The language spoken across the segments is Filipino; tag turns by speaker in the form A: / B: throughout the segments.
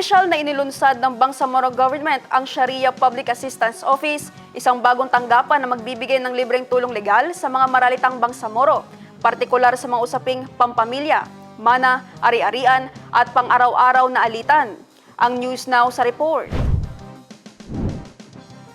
A: Opisyal na inilunsad ng Bangsamoro Government ang Sharia Public Assistance Office, isang bagong tanggapan na magbibigay ng libreng tulong legal sa mga maralitang Bangsamoro, partikular sa mga usaping pampamilya, mana, ari-arian at pang-araw-araw na alitan. Ang News Now sa report.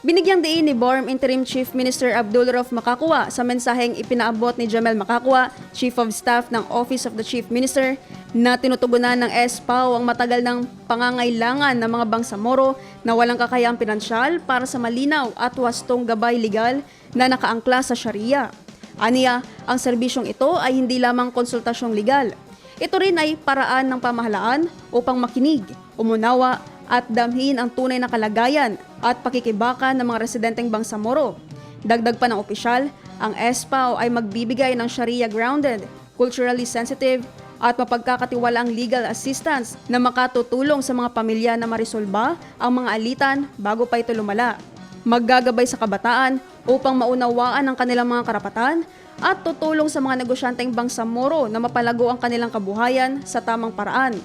A: Binigyang diin ni BORM Interim Chief Minister Abdul Rauf Makakwa sa mensaheng ipinaabot ni Jamel Makakwa, Chief of Staff ng Office of the Chief Minister, na tinutugunan ng SPAO ang matagal ng pangangailangan ng mga Bangsamoro na walang kakayahang pinansyal para sa malinaw at wastong gabay legal na nakaangkla sa Sharia. Aniya, ang serbisyong ito ay hindi lamang konsultasyong legal. Ito rin ay paraan ng pamahalaan upang makinig, umunawa at damhin ang tunay na kalagayan at pakikibaka ng mga residenteng Bangsamoro. Dagdag pa ng opisyal, ang SPAO ay magbibigay ng Sharia-grounded, culturally sensitive at mapagkakatiwalaang legal assistance na makatutulong sa mga pamilya na marisolba ang mga alitan bago pa ito lumala. Maggagabay sa kabataan upang maunawaan ang kanilang mga karapatan at tutulong sa mga negosyanteng Bangsamoro na mapalago ang kanilang kabuhayan sa tamang paraan.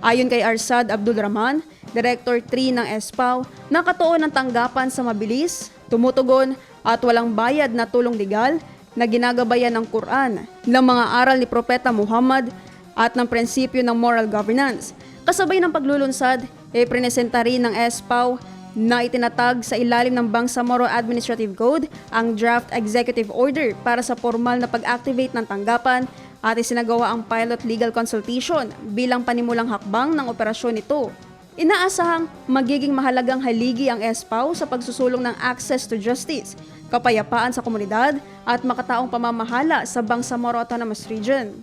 A: Ayon kay Arsad Abdul Rahman, Director 3 ng SPAO, nakatuon ang tanggapan sa mabilis, tumutugon at walang bayad na tulong legal na ginagabayan ng Quran, ng mga aral ni Propeta Muhammad at ng prinsipyo ng moral governance. Kasabay ng paglulunsad, ipresenta rin ng SPAO na itinatag sa ilalim ng Bangsamoro Administrative Code ang Draft Executive Order para sa formal na pag-activate ng tanggapan at isinagawa ang pilot legal consultation bilang panimulang hakbang ng operasyon nito. Inaasahang magiging mahalagang haligi ang SPAO sa pagsusulong ng access to justice, kapayapaan sa komunidad at makataong pamamahala sa Bangsamoro Autonomous Region.